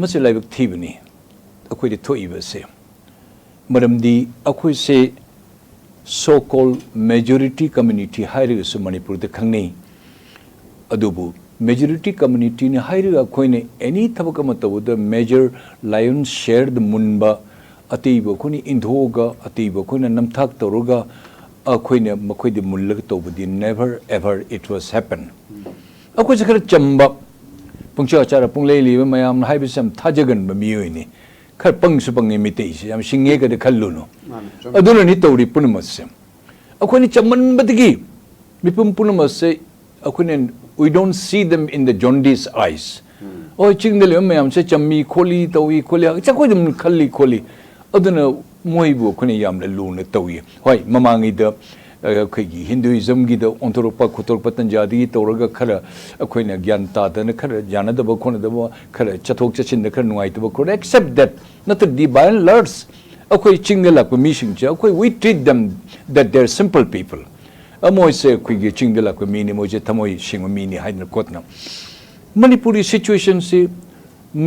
masi laibak thibani akhoi de thoiba se maramdi akhoi se so called majority community hairiga su manipur de khangnei adubu majority community ne hairiga akhoi ne any thabaka matabu the major lion's share the munba atiba khoni indhoga atiba khoni namthak toruga akhoi ne makhoi de mullaga tobudi never ever it was happen akhoi se khara chamba pungcha chara punglei li mayam haibi sam thajagan ba miyoi ni khar pang su pang ni mitei se am singye ga de khallu no aduna ni tawri punamas se akhoi ni chamman badigi mipum punamas se akhoi ne we don't see them in the jaundice eyes oi chingdel mayam se chammi kholi tawi kholi chakhoi dum khalli kholi aduna moibu akhoi ne yam la lu na tawi hoi mamangi da akhoi Hinduism gi da ontoropa khotorpa tanjadi tawraga khara akhoi na gyan ta da na khara jana da ba khona da ba khara chathok chachin da khara nuai ta ba khona except that not the by and large akhoi chingla ko mission cha akhoi we treat them that they're simple people amoy se akhoi gi chingla ko mi ni mo je thamoi sing mi ni haina kotna manipuri situation se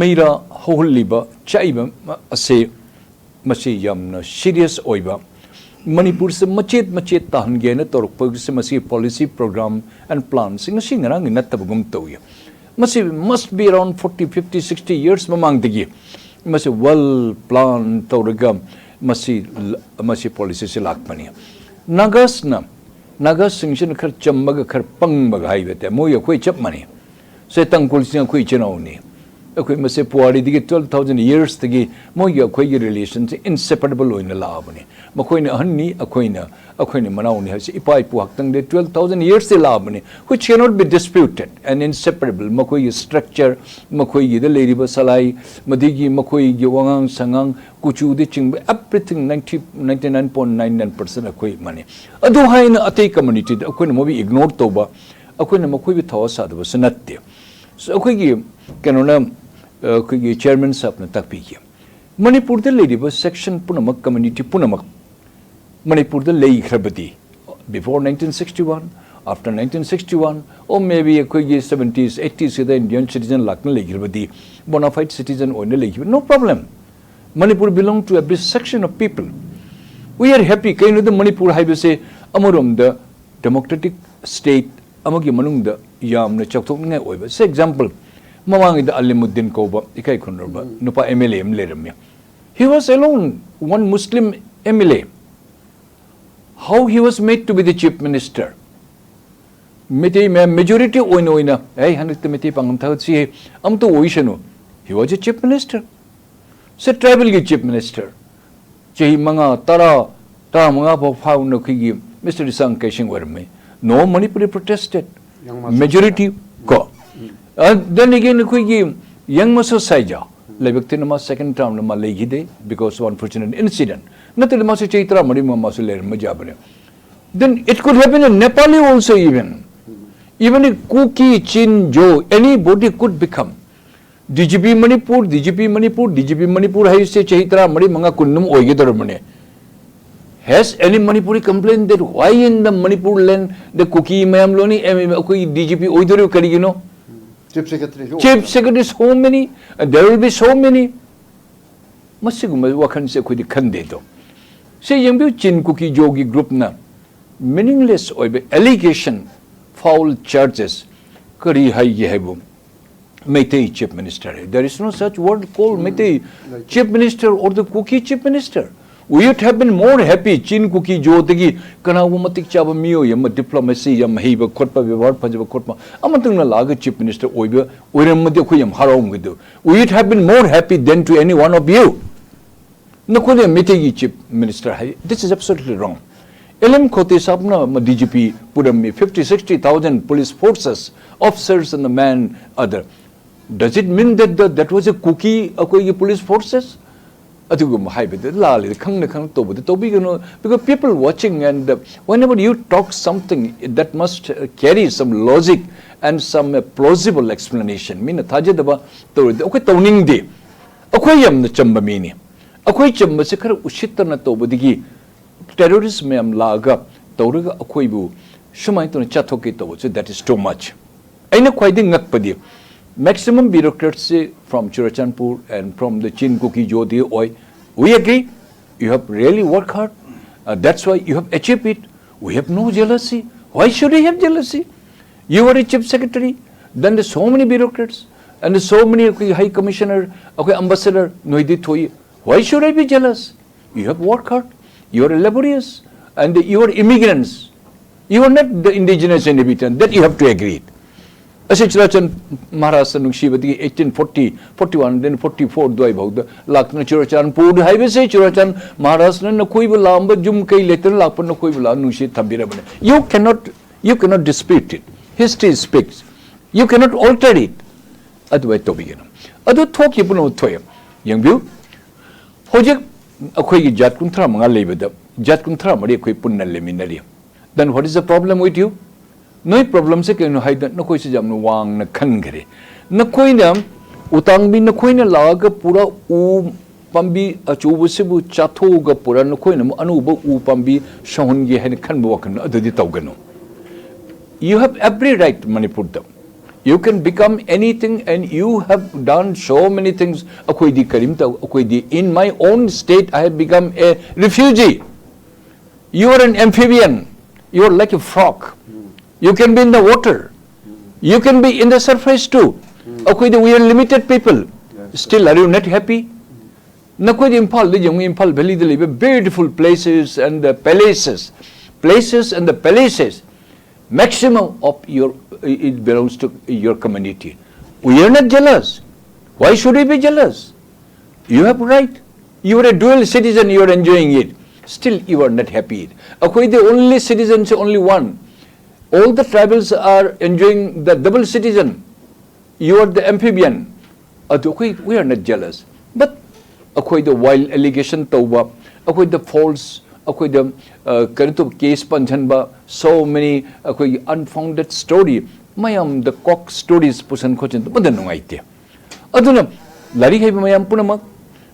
meira holiba chaiba ase masi yamna serious oiba Manipur se macet tahange na torok se masi policy program and plan sing ngarang natabugum toy masi must be around 40 50 60 years mamang digi masi well plan toragam masi policy se lakpani nagas sing khar chambaga khar pangbaga haibete moy khoi chap mani se tangkul sing khoi chenawni akhoi mase puari digi 12,000 years digi moy khoi relations inseparable oina labani makoina hanni akoina manauni hasi ipai puak tang de 12,000 years de labani which cannot be disputed and inseparable makoi structure makoi de leriba salai madigi makoi gi wangang sangang kuchu de ching everything 99.99% akoi mani adu haina atei community akoina mobi ignore toba akoina makoi bi thawasa da sanatte so akoi gi kanona akoi gi chairman sap na takpi ki Manipur de leriba section punamak community punamak Manipur the lay khrabati before 1961 after 1961 or maybe a 70s 80s the Indian citizen lakna lay khrabati bona fide citizen oine lay no problem Manipur belong to every section of people we are happy kaino the Manipur haibe se amorom the democratic state amagi manung the yamna chakthok ngai oiba say example mawangi the Alimuddin Koba ikai khonroba nupa MLA mleramya he was alone one Muslim MLA how he was made to be the chief minister mete majority oina hey hanik mete pangam thasi am to oishano he was a chief minister se tribal gi chief minister chehi manga tara manga bo phau no khigi Mr. Sang Kaishing warme no Manipuri protested majority ko then again khigi young maso saija lebekte nama second term nama legide because of unfortunate incident nothing maso chaitra mari maso ler majabane then it could happen in Nepal also even a Kuki Chinjo anybody could become DGP Manipur hai se chaitra mari manga kunnum oigedar mane has any Manipuri complained that why in the Manipur land the Kuki mayam loni koi DGP oidaru karigino chief secretary so many and there will be so many masiguma wakan se koi khande do say yambu chin Kuki jogi group na meaningless oibe allegation foul charges kari hai yebu Meitei chief minister there is no such word called Meitei chief minister or the Kuki chief minister we would have been more happy chin Kuki jo tagi kana wo matik chaba miyo yam diplomacy yam heiba khotpa vyavhar phajba khotpa amatang na laga chief minister oibe oiram made khoi yam harawm gidu we would have been more happy than to any one of you nakole Meitei chief minister hai this is absolutely wrong LM Khote Sabna DGP Puram 50-60,000 police forces, officers and the man other. Does it mean that that was a Kuki police forces? Because people watching and whenever you talk something that must carry some logic and some plausible explanation. Mean Tajadaba okay toning de. Akoyam the chamba mini. Akoy chamba sekar ushitana tobudigi. Terrorism am laga tawraga akoibu shumai to chathoki to so that is too much aina khwaiding ngakpadi maximum bureaucrats from Churachandpur and from the Chin Kuki Jodi Oi, we agree. You have really worked hard. That's why you have achieved it. We have no jealousy. Why should we have jealousy? You were a chief secretary. Then there's so many bureaucrats and there's so many high commissioner, ambassador. Why should I be jealous? You have worked hard. You are laborious and you are immigrants. You are not the indigenous inhabitant. That you have to agree. As Churachandpur Maharashtra Nungshivati 1840, 41, then 44 doi bhagda lakna Churachandpur highway say Churachandpur Maharashtra na koi lamba jum kai letter lakpa na koi la nungshi thabira bane. You cannot dispute it. History speaks. You cannot alter it. Adwai to begin. Adu talk you puno toy. Young view. Hojek akhoi jat kuntra mga lebeda. Jat kuntra mari akhoi punna leminari. Then what is the problem with you? No problem se keno haida na koi se jamnu wang na khangare na koi na utang bi na koi na laga pura u pambi achubu sibu chatho ga pura na koi na anu ba u pambi shahun ge hen khan bo kan adudi tawgano. You have every right, Manipur. You can become anything and you have done so many things. In my own state I have become a refugee. You are an amphibian. You are like a frog. You can be in the water. You can be in the surface too. We are limited people. Still, are you not happy? Impal Valley, beautiful places and the palaces. Places and the palaces. Maximum of it belongs to your community. We are not jealous. Why should we be jealous? You have right. You are a dual citizen, you are enjoying it. Still, you are not happy. The only citizen is only one. All the tribals are enjoying the double citizen. You are the amphibian. We are not jealous. But the wild allegation tawba, the false, the case panchanba, so many unfounded story. Mayam the cock stories pusan kochin to padan idea. Aduna lari hai mayam punamak,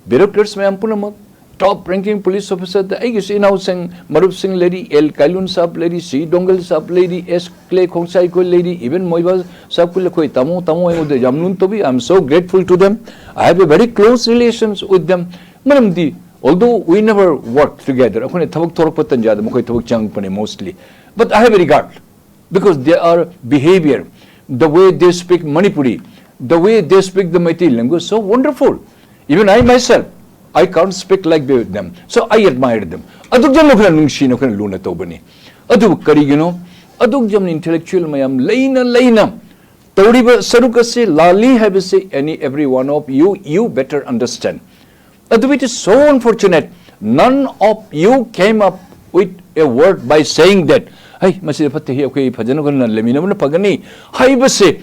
bureaucrats mayam punamak. Top ranking police officer, the Aegis in housing, Marup Singh lady, El Kailun Sab lady, C. Dongle Sab lady, S. Clay Kongsai lady, even Moibas Sabkulakoi Tamo the Jamnun Tobi. I'm so grateful to them. I have a very close relations with them. Madam although we never worked together, mostly, but I have a regard because they are behavior, the way they speak Manipuri, the way they speak the Meitei language, so wonderful. Even I myself, I can't speak like them. So I admired them. Aduk jam lokha nungshi no kan luna tobani. Aduk karigino, aduk jam intellectual mayam leina. Tawriba saruka se lali have say every one of you better understand. Aduk it is so unfortunate. None of you came up with a word by saying that. Hey, masih dapat hi okay phajano kan lemina mana pagani. Hai base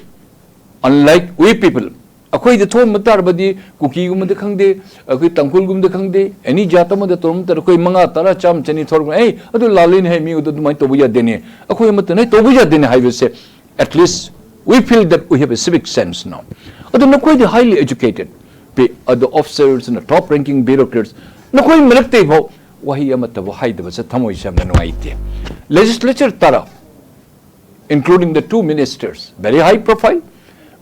unlike we people. Akwai the thom matar badi kuki gum de khangde akwai tangkul gum de khangde any jata ma de tom tar koi manga tara cham chani thor hey adu lalin hai mi udu mai to buja dene akwai mat nai to buja dene hai se at least we feel that we have a civic sense now. Adu na koi the highly educated the officers and the top ranking bureaucrats na koi milakte bho wahi amata bo hai de sa thamoi sam na noite legislature tara including the two ministers very high profile.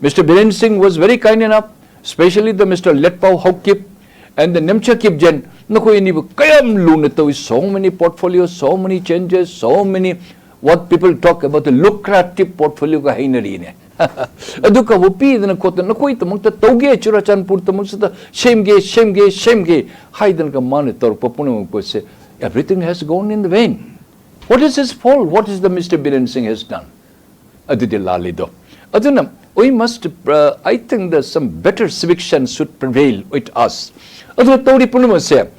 Mr. Biren Singh was very kind enough, especially the Mr. 𝗦𝗢𝗡𝗔𝗦 and the 𝗦𝗢𝗡𝗔𝗦𝗔𝗡. So many portfolios, so many changes, so many what people talk about the lucrative portfolio ka hainari ne. Aduka wupi idana kota na koi tamang ta toge Churachandpur tamang sa shemge haidan ka monitor papuna ko se everything has gone in the vain. What is his fault? What is the Mr. Biren Singh has done? Adide lalido. Aduna we must, I think that some better civic sense should prevail with us. Although Tori Punama said,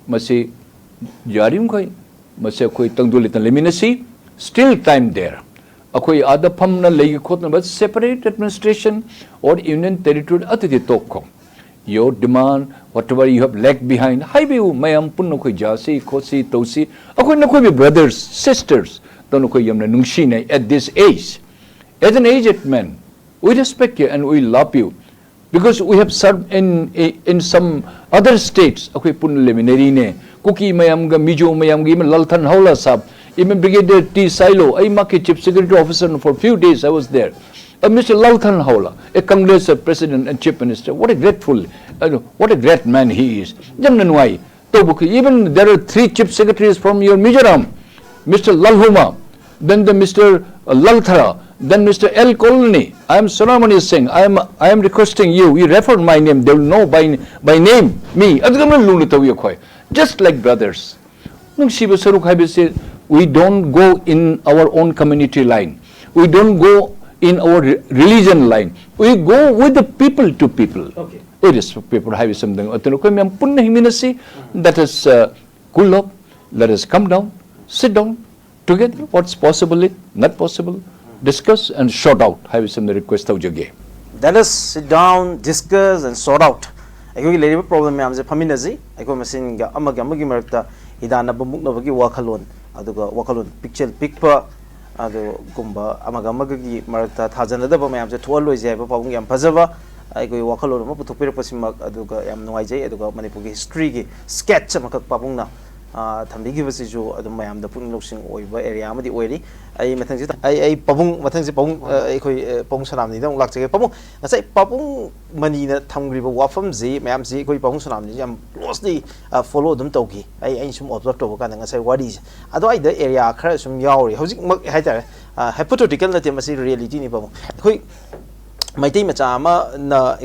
Masi Yarim Koi, Masakoi Tangdulitan Leminasi, still time there. Akoi Ada Pamna Legikotna, but separate administration or union territory at the Toko. Your demand, whatever you have lagged behind, Haibu, Mayam Punokoi Jasi, Kosi, Tosi, Akoi Nakoi brothers, sisters, Tonokoi Yamna Nungshine at this age. As an aged man, we respect you and we love you because we have served in some other states. Okay, pun leminarine, Kuki Mayamga, Mijo Mayamga, even Laltan Haula Sab, even Brigadier T. Silo, I market chief security officer for a few days I was there. Mr. 𝗦𝗢𝗡𝗒𝗧𝗦𝗛 a Congress President and Chief Minister, what a great man he is. Even there are 3 Chief Secretaries from your Mizoram, Mr. 𝗦𝗢𝗡𝗒, then the Mr. 𝗦𝗢𝗡, then Mr. L. Colony. I am Solomon is saying, I am requesting you refer my name, they will know by name me. Just like brothers. We don't go in our own community line. We don't go in our religion line. We go with the people to people. Okay. It is people have something. Let us cool up. Let us come down, sit down together. What's possible, not possible. Discuss and sort out. Have some request of your game. Let us sit down, discuss and sort out. I go labor problem I am the Paminazi. I go missing Amagamaги Merta, Idana Bumuknovagi Wakalon, Aduga Wakalon, picture Pikpa, Adu Gumba, Amagamagi Merta, Tazanada Bam, the 12 is ever Pong and Pazava. I go Wakalon to Pirapasimak, Aduga, Am Noise, Aduga, Manipugi history, sketch Amaka Pabuna. Tambigi was you, Mayam, the Pung looking over area, Amadi Oily. I Pabung, Matanzi Pong, Pong Sanami, don't like to Pabung. I say Pabung Manina, Tangriba, Wafam Z, Mam Z, Pong Sanami, and closely follow them Toki. I ain't some observed over and I say, what is? Otherwise, the area crash from Yauri, housing hypothetical that there must be reality. My team at Ama,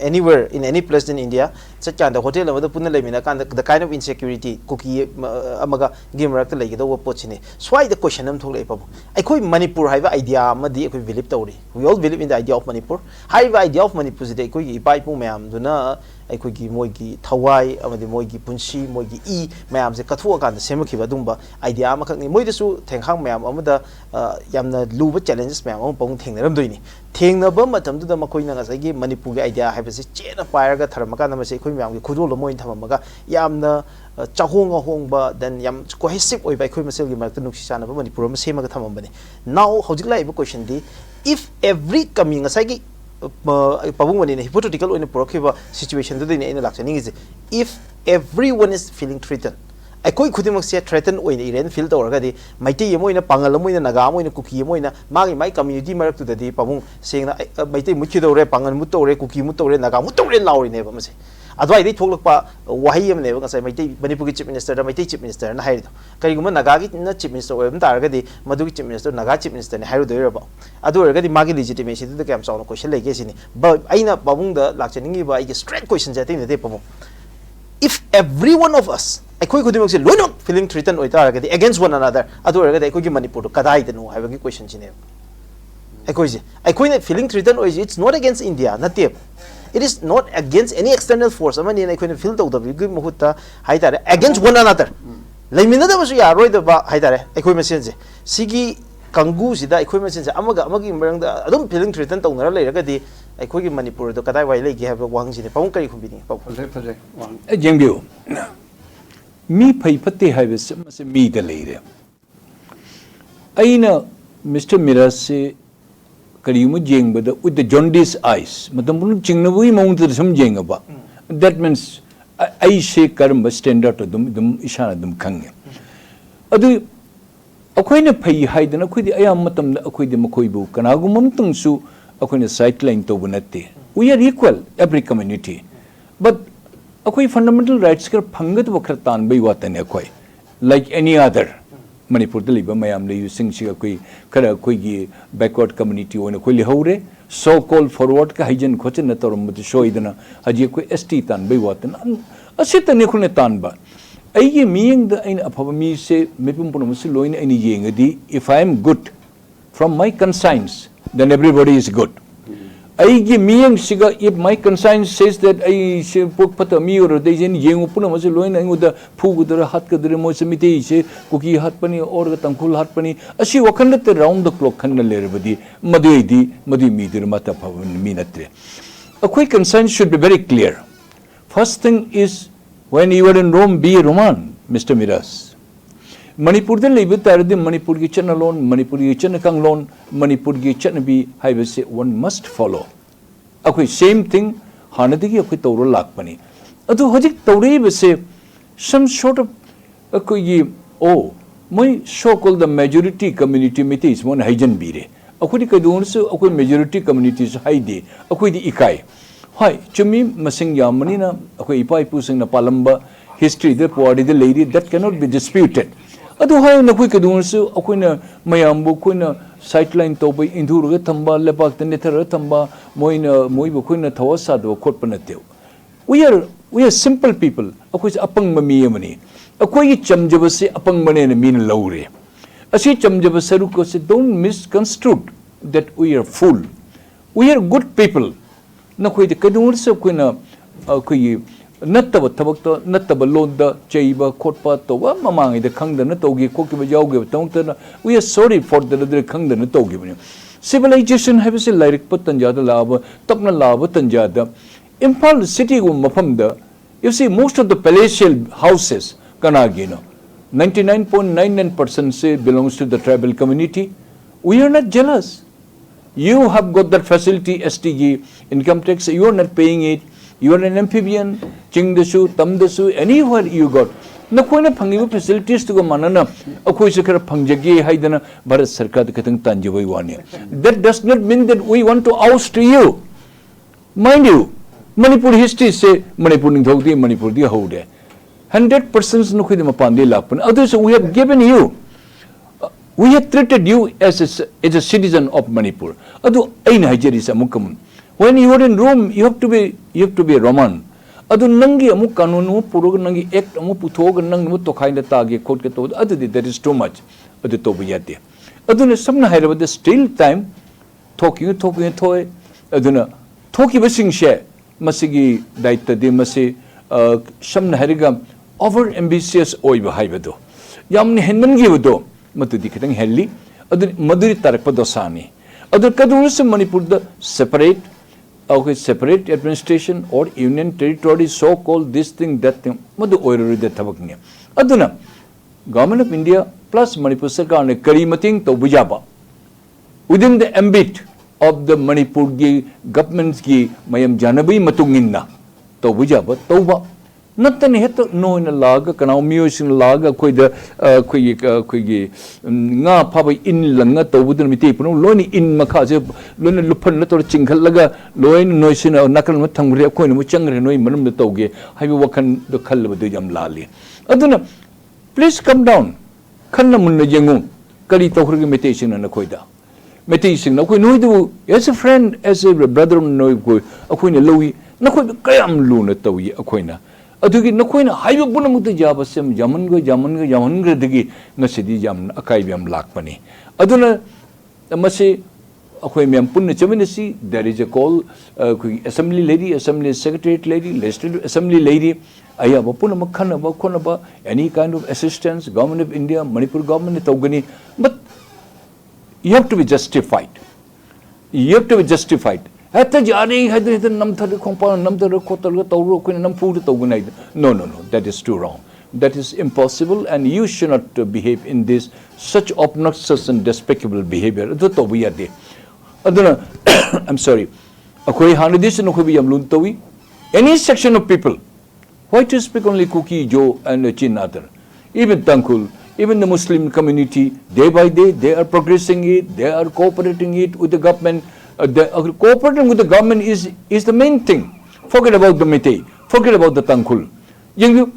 anywhere in any place in India, such as the hotel over the Punalamina, the kind of insecurity, cookie, Amaga, game rector like it over Pochine. So why the question I'm told I could Manipur have idea, Madi, we believe Tori. We all believe in the idea of Manipur. Have idea of Manipur, they could buy Pumam, Duna, I could give Moigi, Tawai, Amadi Moigi Punshi, Moigi E, Mam, the Katuakan, the Semuki Vadumba, idea Makani Moidesu, Tenghang Mam, Amada Yamna Luba challenges Mam, Pong Ting Ramduni. Ting the Bumbatum to the Makoina as I give Manipur idea, have a chain of fire, Taramaka, Masekuyam, Kudu Lomo in Tamamaga, Yamna Chahonga Hongba, then Yam cohesive way by Kumasil Martanukshan of Manipur, Sematamambani. Now, how do you like a question? If every coming as I give Pabung in a hypothetical in a prokiva situation in the election is if everyone is feeling threatened. I could say threatened when Iran field already. My tea moina, Pangalamoina, Nagamo, and Cookie Moina, my community mark to the day Pabung saying that my tea Muchido, Pangamuto, Cookie Muto, Nagamuto, and Lauri never must say. Otherwise, they talk about why I am never because I might take Manipuri Chief Minister, my Chief Minister, and hide. Kayuma Nagagi, not Chief Minister, or Targadi, Madu Chief Minister, Naga Chief Minister, and Haru the Arabo. I do already Magi legitimation to the camps on a question like this. But I know Babunda, Lachaningi, by straight questions I think the day. If every one of us, I could say, we're not feeling threatened with Targadi against one another, I do already could give Manipur to Kadai, no, have a question in him. I couldn't feeling threatened, or it's not against India, not there. It is not against any external force. I mean, I couldn't feel the Muhuta, Haidare, against one another. Laminada was Yaroid about Haidare, equipment. Sigi Kangu, Sida, equipment, Amaga, Amagi, I don't feeling threatened on the later day. I could give Manipur, the Kadai Lake, have a one in the Ponka company. Jangbu. Me Paipati have me the lady. I know Mr. Mirasi. With the jaundice eyes, that means I say Karamba standard to them, Ishana them Kanga. Adu Aquina pay hide and Aquidi Ayamatam, Aquidi Makoibu, Kanagumum Tungsu, Aquina cycling to Bunati. We are equal, every community. But Aqui fundamental rights are Pangat Wakratan by what an Aquai, like any other. Manipur the Liba Mayam using Shikaki, Karakuigi, backward community on a Quili Hore, so called forward Kahijan Kochinator with the Shoidana, Hajiku Estitan, Baywatan, a sit and Nikunetanba. I mean the in Apami say, Mipumpumusilo in any yingadi, if I am good from my conscience, then everybody is good. I give me and Siga if my conscience says that I should put Patami or they in Yangupuna was alone and with the Poo with the Hatka, the Remosamiti, Cookie Hatpani or the Tankul Hatpani, as she walked around the clock and the Lerabadi, Madidi, Madimi, the Mata Minatre. A quick conscience should be very clear. First thing is when you are in Rome, be Roman, Mr. Miras. Manipur the Libita, the Manipur kitchen alone, Manipur kitchen alone, Manipur kitchen be, I will say, one must follow. Okay, same thing, Hanadiki of Toro Lakpani. Adu Hajik Tori will say, some sort of my so called the majority community meet is one Hajan Bire. ꯑꯩꯈꯣꯏꯗꯤ ꯀꯩꯗꯧꯅꯁꯨ ꯑꯩꯈꯣꯏ majority ꯀꯝꯃ꯭ꯌꯨꯅꯤꯇꯤꯁꯨ ꯍꯥꯏꯗꯦ ꯑꯩꯈꯣꯏꯗꯤ ꯏꯀꯥꯏ ꯍꯣꯏ ꯆꯨꯝꯃꯤ ꯃꯁꯤꯡ ꯌꯥꯝꯕꯅꯤꯅ ꯑꯩꯈꯣꯏ ꯏꯄꯥ ꯏꯄꯨꯁꯤꯡꯅ ꯄꯥꯜꯂꯝꯕ ꯍꯤꯁꯇ꯭ꯔꯤꯗ ꯄꯨꯋꯥꯔꯤꯗ ꯂꯩꯔꯤ ꯗꯦꯠ ꯀꯦꯅꯣꯠ ꯕꯤ ꯗꯤꯁꯄ꯭ꯌꯨꯇꯦड ꯑꯗꯨ ꯍꯥꯏꯅ ꯑꯩꯈꯣꯏ ꯀꯩꯗꯧꯅꯁꯨ ꯑꯩꯈꯣꯏꯅ ꯃꯌꯥꯝꯕꯨ ꯑꯩꯈꯣꯏꯅ ꯁꯥꯏꯠꯂꯥꯏꯟ ꯇꯧꯕ ꯏꯟꯊꯨꯔꯒ ꯊꯝꯕ ꯂꯩꯕꯥꯛꯇ ꯅꯦꯠꯊꯔꯒ ꯊꯝꯕ ꯃꯣꯏꯕꯨ ꯑꯩꯈꯣꯏꯅ ꯊꯋꯥ ꯁꯥꯗꯕ ꯈꯣꯠꯄ ꯅꯠꯇꯦ we are simple people ꯑꯩꯈꯣꯏꯁꯦ ꯑꯄꯪꯕ ꯃꯤ ꯑꯃꯅꯤ ꯑꯩꯈꯣꯏꯒꯤ ꯆꯝꯖꯕꯁꯦ ꯑꯄꯪꯕꯅꯦꯅ ꯃꯤꯅ ꯂꯧꯔꯦ ꯑꯁꯤ ꯆꯝꯖꯕ ꯁꯔꯨꯛ ꯑꯁꯤ don't misconstrue that we are fool we are good people ꯅꯈꯣꯏꯗꯤ ꯀꯩꯗꯧꯅꯁꯨ ꯑꯩꯈꯣꯏꯅ ꯑꯩꯈꯣꯏꯒꯤ ꯅꯠꯇꯕ ꯊꯕꯛꯇ ꯅꯠꯇꯕ ꯂꯣꯟꯗ ꯆꯩꯕ ꯈꯣꯠꯄ ꯇꯧꯕ ꯃꯃꯥꯡꯉꯩꯗ ꯈꯪꯗꯅ ꯇꯧꯈꯤ ꯈꯣꯠꯈꯤꯕ ꯌꯥꯎꯈꯤꯕ ꯇꯃꯛꯇꯅ we are sorry for that ꯑꯗꯨ ꯈꯪꯗꯅ ꯇꯧꯈꯤꯕꯅꯤ civilization ꯍꯥꯏꯕꯁꯤ ꯂꯥꯏꯔꯤꯛꯄ ꯇꯟꯖꯥꯗ ꯂꯥꯛꯑꯕ ꯇꯞꯅ ꯂꯥꯛꯑꯕ ꯇꯟꯖꯥꯗ Imphal city gumba mafamda you see most of the palatial houses kanagino 99.99% say belongs to the tribal community we are not jealous you have got that facility STG income tax you are not paying it you are an amphibian chingdasu tamdasu anywhere you got nakoina phangiba facilities to manana akoi se khara phangjage haidana bharat sarkar da katang tanjibai wani that does not mean that we want to oust you mind you Manipur history say Manipur Ningthauti Manipur di hode 100% no khidi mapandi lakpan others we have given you we have treated you as a citizen of Manipur adu aina hajeri sa mukam when you are in Rome you have to be a Roman adu nangi amu kanunu purug nangi act amu puthog nang mu to khaina tage khot ke to adu that is too much adu to biyate aduna samna hairabada still time talking toy aduna thoki basing she masigi daita de masi samna hariga over ambitious oiba haibado yamni henmangi bodo matudi kitang helli adu maduri tarakpa dosani adu kadunus Manipur the separate administration or union territory so called this thing that thing madu oiru de thabakni aduna government of India plus Manipur sarkar ne kari mating to bujaba within the ambit of the Manipur gi governments gi mayam janabi matunginna to bujaba tauba natani het no in laga kanau musin laga koida koigi nga phabai in langa tawbudun miti puno loni in makha je loni luphan na tor chinghal laga loin noisin nakal ma thangre koina mu changre noi manum da tawge haibi wakhan do khallaba do jam lali aduna please come down khanna munna jengu kari tawhrge meditation na koida meditation na koi noi do as a friend as a brother noi ko akoina lowi na koi kayam lu na tawi akoina adugi nakoina haiba punamukta jaba sem jamanga digi ngasidi jam akai biam lakpani aduna mase akoi mem punna chaminasi there is a call assembly lady assembly secretariat lady legislative assembly lady ayaba punama khanaba khonaba any kind of assistance government of India Manipur government tawgani but you have to be justified Hata jari hada namthar khongpa namthar khotal tawro kuin nampu tawgunai no that is too wrong that is impossible and you should not behave in this such obnoxious and despicable behavior adu tawiyade aduna I'm sorry akoi hanadis no khobi yamlun tawi any section of people why to speak only Kuki Joe and Chinnathar even Tangkhul even the Muslim community day by day they are progressing it they are cooperating it with the government cooperating with the government is the main thing. Forget about the Meitei, forget about the Tangkhul. Yung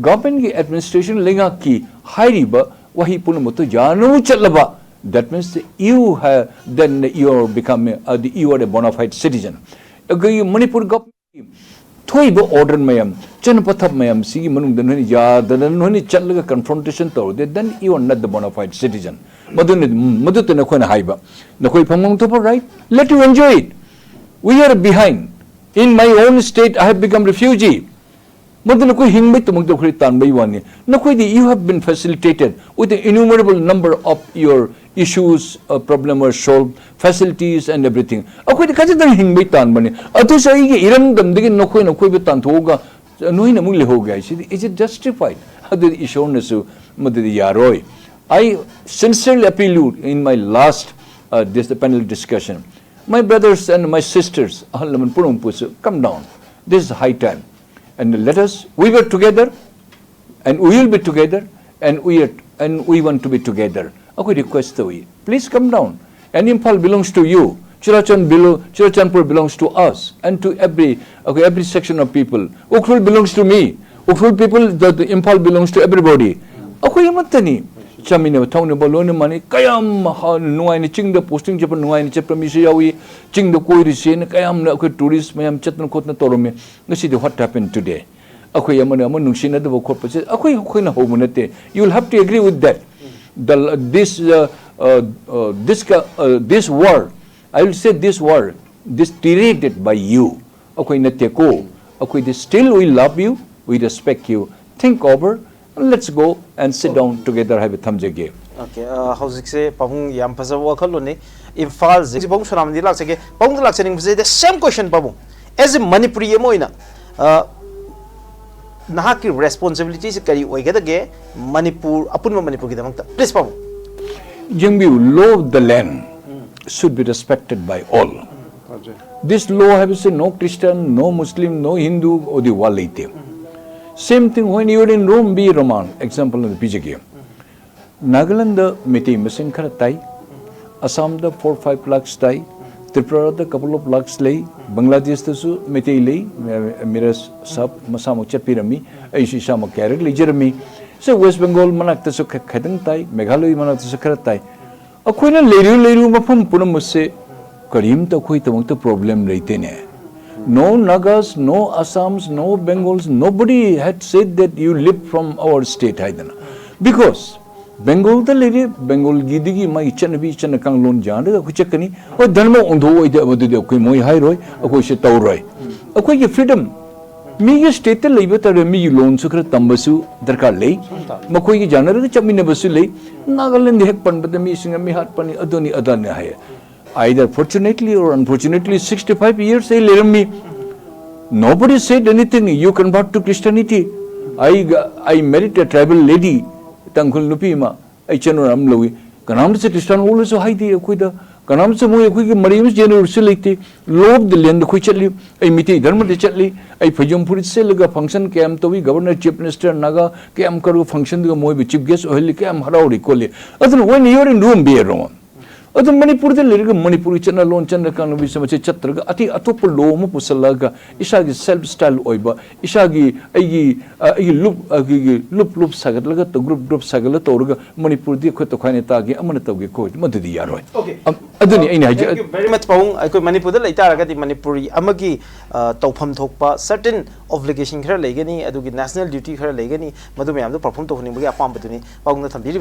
government ki administration lenga ki hairiba wahi punamuto janu chalaba. That means you have then you are becoming you are a bona fide citizen. Manipur government thoiba order mayam chanpathap mayam sigi manung dan ya dan honi chatlaga confrontation tawde then you are not the bona fide citizen. Madu to nakoina haiba nakoi phamong to right let you enjoy it we are behind in my own state I have become refugee madu nakoi hingbai to mugdo khri tan bai wani nakoi you have been facilitated with an innumerable number of your issues problem are solved facilities and everything akoi de kaje dang hingbai tan bani atu sai ge iram dam de nakoi be tan thoga noina mung le ho ga is it justified adu ishornasu madu yaroi I sincerely appeal you in my last this panel discussion. My brothers and my sisters, come down. This is high time. And let us, we were together and we will be together and we want to be together. I request you, please come down and Imphal belongs to you. Churachandpur belongs to us and to every section of people. Ukhrul belongs to me. Ukhrul people, the Imphal belongs to everybody. Ako yamatani. Chamina town balona money. Kayam nuai ni ching the posting Japan nuai ni chapamisi yawi ching the koi receive kayam na tourist mayam chatan kotna torome. Let's see what happened today. Ako yamana manungsina the corpus. Ako na homunate. You will have to agree with that. This war, I will say this war, this created by you. Ako nateko. Ako still we love you, we respect you. Think over. Let's go and sit down together, have a 𝗦𝗢𝗓𝗑. Okay, how's it Pabung yam pasa wakalone Imphal zi Pabung sunam di laksake Pabung di laksaning pasa the same question Pabung as a Manipuri moina nahaki responsibilities kari oigada Manipur apun Manipur kita please Pabung. Jingbiu, law of the land should be respected by all. This law has said no Christian, no Muslim, no Hindu or the Walite. Same thing when you are in Rome, be Roman. Example of the PGK. Nagaland the Meti Masin Tai, Assam the 4-5 lakhs Tai, Tripura the couple of lakhs lay, Bangladesh the Su Meti lay, Miras Sub, Masamo Chapirami, Aishama Karag, Jeremy. So West Bengal Manak the Sukatan Tai, Meghaloi Manak the Sakaratai. A queen Leru Mapum Punamuse, Karim the Kuitamuk the problem Reitene. No Nagas, no Assams, no Bengals, nobody had said that you live from our state. Because Bengal the lady, Bengal Gidigi, my Chanabi Chanakang Lon Janda, Kuchakani, or Dhanmo on the way the Okimoi Hiroi, a Kosha Tauroi. A quay freedom. Me state the labor to me loan secret Tambasu, Darkale, Makoi Jana, the Chamina Basule, Nagaland the Hekpan, but the missing a Mihatpani Adoni Adana. Either fortunately or unfortunately, 65 years they let me. Nobody said anything. You convert to Christianity. I married a tribal lady, Tankul Nupima, I Chanoram Louis. Kanam se Christian also hide the Aquida. Kanam se Moy quick Mariam's general select, love the land quickly, I meet a dermatically, I Pajumpur Selaga function, Cam Towi, Governor, Chief Minister, Naga, Cam Karu function, the Moy, chief guest, or Helicam Haraudi Koli. Other when you're in room, be a Roman. Other Manipur the lyric Manipuri channel launch channel can be so much chatraga, Ati Atopolo, Mopusalaga, Ishagi self style oiba, Ishagi, loop sagalaga, to group sagala, Torga, Manipur, the Kotokanetagi, Amanatogi Court, Madidi Yaroi. Okay. Thank you very much, Pong. I could Manipur the later the Manipuri, Amagi, Topam Tokpa, certain obligation her legani, Adugi national duty her legani, Madumi, the perform to Nibuya Pampatuni, Pong the Tambi,